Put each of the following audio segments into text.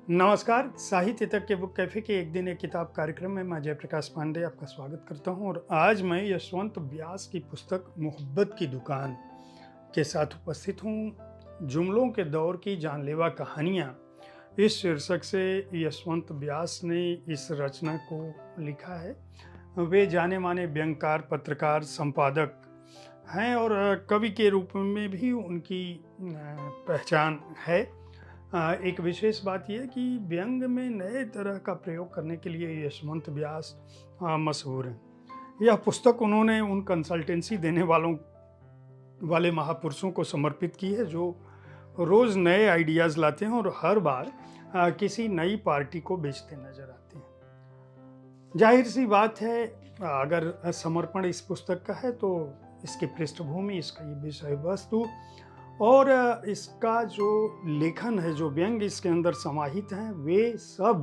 नमस्कार, साहित्य तक के बुक कैफ़े के एक दिन एक किताब कार्यक्रम में मैं जयप्रकाश पांडे आपका स्वागत करता हूं और आज मैं यशवंत व्यास की पुस्तक मोहब्बत की दुकान के साथ उपस्थित हूं। जुमलों के दौर की जानलेवा कहानियां, इस शीर्षक से यशवंत व्यास ने इस रचना को लिखा है। वे जाने माने व्यंग्यकार, पत्रकार, संपादक हैं और कवि के रूप में भी उनकी पहचान है। एक विशेष बात यह है कि व्यंग में नए तरह का प्रयोग करने के लिए यशवंत व्यास मशहूर हैं। यह पुस्तक उन्होंने उन कंसल्टेंसी देने वाले महापुरुषों को समर्पित की है जो रोज़ नए आइडियाज़ लाते हैं और हर बार किसी नई पार्टी को बेचते नजर आते हैं। जाहिर सी बात है, अगर समर्पण इस पुस्तक का है तो इसकी पृष्ठभूमि, इसका ये विषय वस्तु और इसका जो लेखन है, जो व्यंग इसके अंदर समाहित हैं, वे सब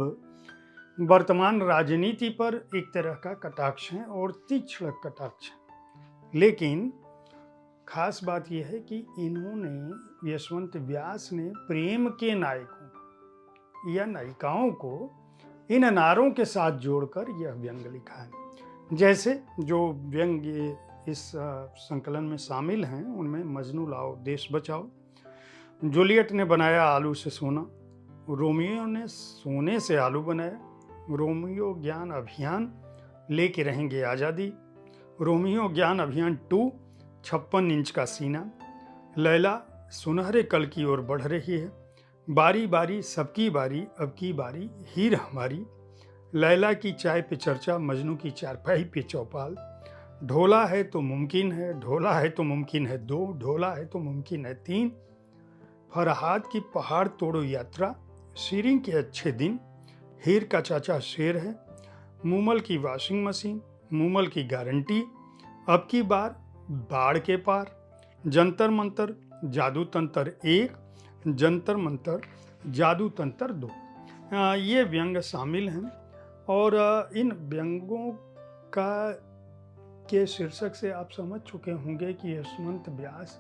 वर्तमान राजनीति पर एक तरह का कटाक्ष हैं और तीक्ष्ण कटाक्ष हैं। लेकिन खास बात यह है कि इन्होंने, यशवंत व्यास ने, प्रेम के नायकों या नायिकाओं को इन नारों के साथ जोड़कर यह व्यंग लिखा है। जैसे जो व्यंग इस संकलन में शामिल हैं उनमें मजनू लाओ देश बचाओ, जूलियट ने बनाया आलू से सोना, रोमियो ने सोने से आलू बनाया, रोमियो ज्ञान अभियान लेके रहेंगे आज़ादी, रोमियो ज्ञान अभियान 2 56 इंच का सीना, लैला सुनहरे कल की ओर बढ़ रही है, बारी बारी सबकी बारी अब की बारी हीर हमारी, लैला की चाय पे चर्चा, मजनू की चारपाई पे चौपाल, ढोला है तो मुमकिन है, ढोला है तो मुमकिन है 2, ढोला है तो मुमकिन है 3, फरहाद की पहाड़ तोड़ो यात्रा, शीरीं के अच्छे दिन, हीर का चाचा शेर है, मूमल की वॉशिंग मशीन, मूमल की गारंटी, अब की बार बाढ़ के पार, जंतर मंतर जादू तंत्र 1, जंतर मंतर जादू तंत्र 2। ये व्यंग शामिल हैं और इन व्यंगों के शीर्षक से आप समझ चुके होंगे कि यशवंत व्यास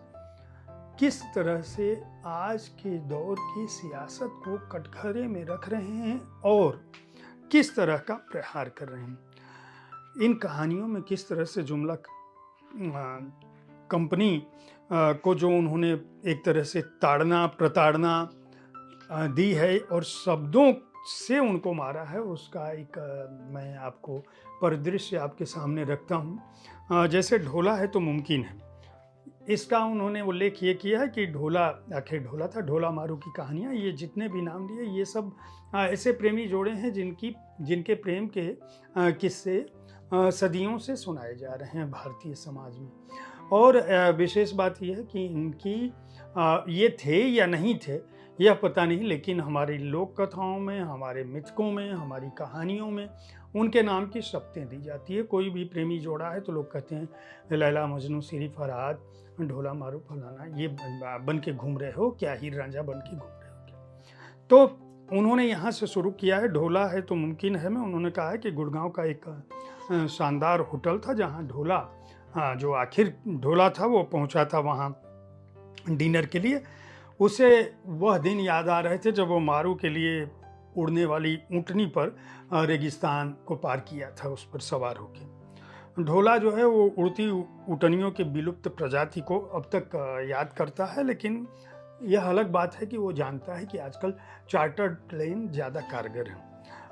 किस तरह से आज के दौर की सियासत को कटघरे में रख रहे हैं और किस तरह का प्रहार कर रहे हैं। इन कहानियों में किस तरह से जुमला कंपनी को जो उन्होंने एक तरह से ताड़ना प्रताड़ना दी है और शब्दों से उनको मारा है, उसका एक मैं आपको परिदृश्य आपके सामने रखता हूँ। जैसे ढोला है तो मुमकिन है, इसका उन्होंने उल्लेख ये किया है कि ढोला आखिर ढोला था, ढोला मारू की कहानियाँ, ये जितने भी नाम लिए ये सब ऐसे प्रेमी जोड़े हैं जिनके प्रेम के किस्से सदियों से सुनाए जा रहे हैं भारतीय समाज में। और विशेष बात यह है कि इनकी ये थे या नहीं थे यह पता नहीं, लेकिन हमारी लोक कथाओं में, हमारे मिथकों में, हमारी कहानियों में उनके नाम की शक्तें दी जाती है। कोई भी प्रेमी जोड़ा है तो लोग कहते हैं लैला मजनू, सीरी फरहाद, ढोला मारू फलाना, ये बन के घूम रहे हो क्या, हीर रांझा बन के घूम रहे हो क्या। तो उन्होंने यहाँ से शुरू किया है, ढोला है तो मुमकिन है में उन्होंने कहा है कि गुड़गांव का एक शानदार होटल था जहाँ ढोला, जो आखिर ढोला था वो पहुँचा था वहाँ डिनर के लिए। उसे वह दिन याद आ रहे थे जब वो मारू के लिए उड़ने वाली ऊँटनी पर रेगिस्तान को पार किया था, उस पर सवार होकर। ढोला जो है वो उड़ती ऊँटनियों के विलुप्त प्रजाति को अब तक याद करता है, लेकिन यह अलग बात है कि वो जानता है कि आजकल चार्टर्ड प्लेन ज़्यादा कारगर हैं।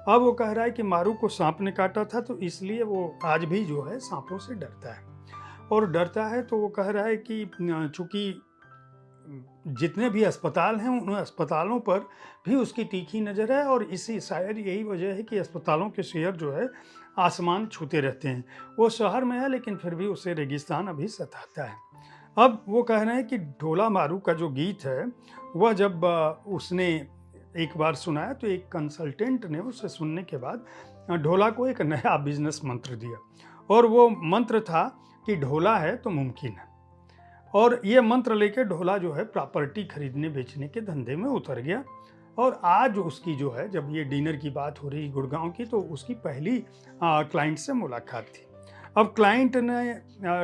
अब वो कह रहा है कि मारू को सांप ने काटा था तो इसलिए वो आज भी जो है सांपों से डरता है, और डरता है तो वो कह रहा है कि चूँकि जितने भी अस्पताल हैं उन अस्पतालों पर भी उसकी तीखी नज़र है और इसी शायद यही वजह है कि अस्पतालों के शेयर जो है आसमान छूते रहते हैं। वो शहर में है लेकिन फिर भी उसे रेगिस्तान अभी सताता है। अब वो कह रहे हैं कि ढोला मारू का जो गीत है वह जब उसने एक बार सुनाया तो एक कंसल्टेंट ने उसे सुनने के बाद ढोला को एक नया बिजनेस मंत्र दिया, और वो मंत्र था कि ढोला है तो मुमकिन है। और ये मंत्र लेकर ढोला जो है प्रॉपर्टी खरीदने बेचने के धंधे में उतर गया। और आज उसकी जो है, जब ये डिनर की बात हो रही गुड़गांव की, तो उसकी पहली क्लाइंट से मुलाकात थी। अब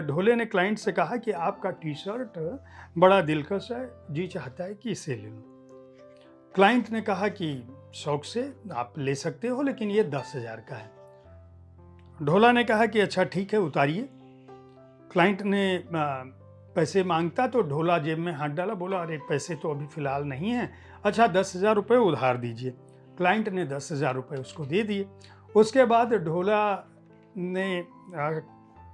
ढोले ने क्लाइंट से कहा कि आपका टी शर्ट बड़ा दिलकश है, जी चाहता है कि इसे ले लूं। क्लाइंट ने कहा कि शौक से आप ले सकते हो, लेकिन ये 10,000 का है। ढोला ने कहा कि अच्छा ठीक है, उतारिए। क्लाइंट ने पैसे मांगता तो ढोला जेब में हाथ डाला, बोला अरे पैसे तो अभी फ़िलहाल नहीं हैं, अच्छा 10,000 रुपये उधार दीजिए। क्लाइंट ने 10,000 रुपये उसको दे दिए। उसके बाद ढोला ने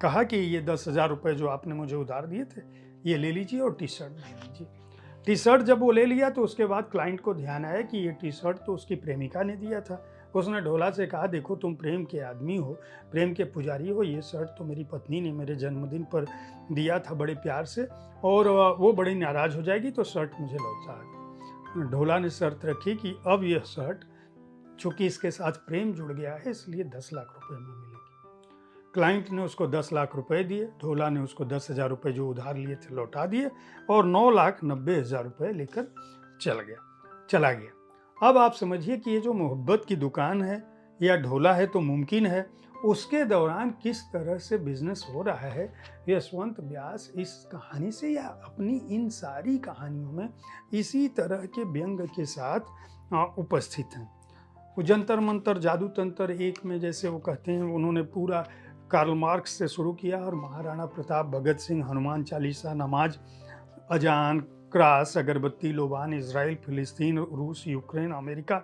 कहा कि ये 10,000 रुपये जो आपने मुझे उधार दिए थे, ये ले लीजिए और टी शर्ट ले लीजिए। टी शर्ट जब वो ले लिया तो उसके बाद क्लाइंट को ध्यान आया कि ये टी शर्ट तो उसकी प्रेमिका ने दिया था। उसने ढोला से कहा, देखो तुम प्रेम के आदमी हो, प्रेम के पुजारी हो, ये शर्ट तो मेरी पत्नी ने मेरे जन्मदिन पर दिया था बड़े प्यार से, और वो बड़ी नाराज़ हो जाएगी, तो शर्ट मुझे लौटा दो। ढोला ने शर्त रखी कि अब यह शर्ट, चूँकि इसके साथ प्रेम जुड़ गया है, इसलिए 10 लाख रुपए में मिलेगी। क्लाइंट ने उसको 10 लाख रुपए दिए, ढोला ने उसको 10,000 रुपये जो उधार लिए थे लौटा दिए, और 9,90,000 रुपये लेकर चला गया। अब आप समझिए कि ये जो मोहब्बत की दुकान है या ढोला है तो मुमकिन है, उसके दौरान किस तरह से बिजनेस हो रहा है। यशवंत व्यास इस कहानी से या अपनी इन सारी कहानियों में इसी तरह के व्यंग के साथ उपस्थित हैं। वो जंतर मंतर, जादू तंत्र एक में, जैसे वो कहते हैं, उन्होंने पूरा कार्ल मार्क्स से शुरू किया और महाराणा प्रताप, भगत सिंह, हनुमान चालीसा, नमाज, अजान, क्रास, अगरबत्ती, लोबान, इजराइल, फिलिस्तीन, रूस, यूक्रेन, अमेरिका,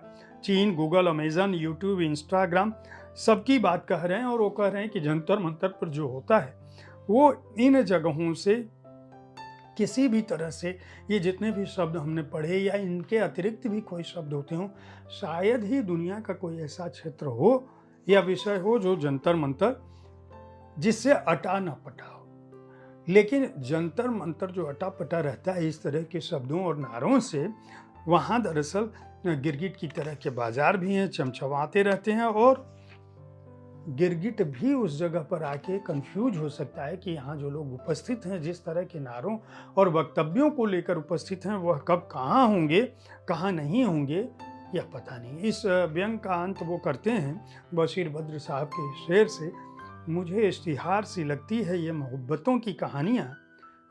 चीन, गूगल, अमेजन, यूट्यूब, इंस्टाग्राम, सबकी बात कह रहे हैं। और वो कह रहे हैं कि जंतर मंतर पर जो होता है वो इन जगहों से किसी भी तरह से, ये जितने भी शब्द हमने पढ़े या इनके अतिरिक्त भी कोई शब्द होते हों, शायद ही दुनिया का कोई ऐसा क्षेत्र हो या विषय हो जो जंतर मंतर जिससे अटा न पटा हो। लेकिन जंतर मंतर जो अटा पटा रहता है इस तरह के शब्दों और नारों से, वहाँ दरअसल गिरगिट की तरह के बाजार भी हैं, चमचमाते रहते हैं, और गिरगिट भी उस जगह पर आके कंफ्यूज हो सकता है कि यहाँ जो लोग उपस्थित हैं, जिस तरह के नारों और वक्तव्यों को लेकर उपस्थित हैं, वह कब कहाँ होंगे, कहाँ नहीं होंगे, यह पता नहीं। इस व्यंग का अंत वो करते हैं बशीर बद्र साहब के शेर से, मुझे इश्तिहार सी लगती है ये मोहब्बतों की कहानियाँ,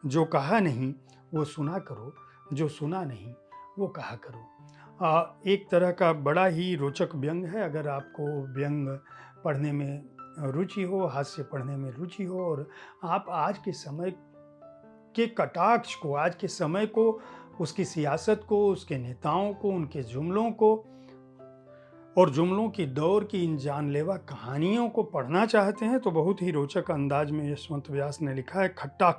जो कहा नहीं वो सुना करो, जो सुना नहीं वो कहा करो। एक तरह का बड़ा ही रोचक व्यंग है। अगर आपको व्यंग पढ़ने में रुचि हो, हास्य पढ़ने में रुचि हो, और आप आज के समय के कटाक्ष को, आज के समय को, उसकी सियासत को, उसके नेताओं को, उनके जुमलों को और जुमलों की दौर की इन जानलेवा कहानियों को पढ़ना चाहते हैं, तो बहुत ही रोचक अंदाज में यशवंत व्यास ने लिखा है। खट्टा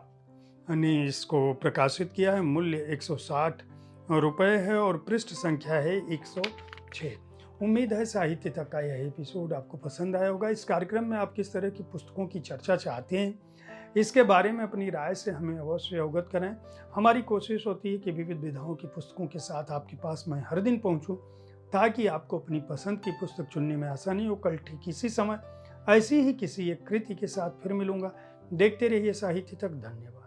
ने इसको प्रकाशित किया है। मूल्य 160 रुपये है और पृष्ठ संख्या है 106। उम्मीद है साहित्य तक का यह एपिसोड आपको पसंद आया होगा। इस कार्यक्रम में आप किस तरह की पुस्तकों की चर्चा चाहते हैं, इसके बारे में अपनी राय से हमें अवश्य अवगत करें। हमारी कोशिश होती है कि विविध विधाओं की पुस्तकों के साथ आपके पास मैं हर दिन पहुंचूं, ताकि आपको अपनी पसंद की पुस्तक चुनने में आसानी हो। कल ठीक इसी समय ऐसी ही किसी एक कृति के साथ फिर मिलूंगा। देखते रहिए साहित्य तक। धन्यवाद।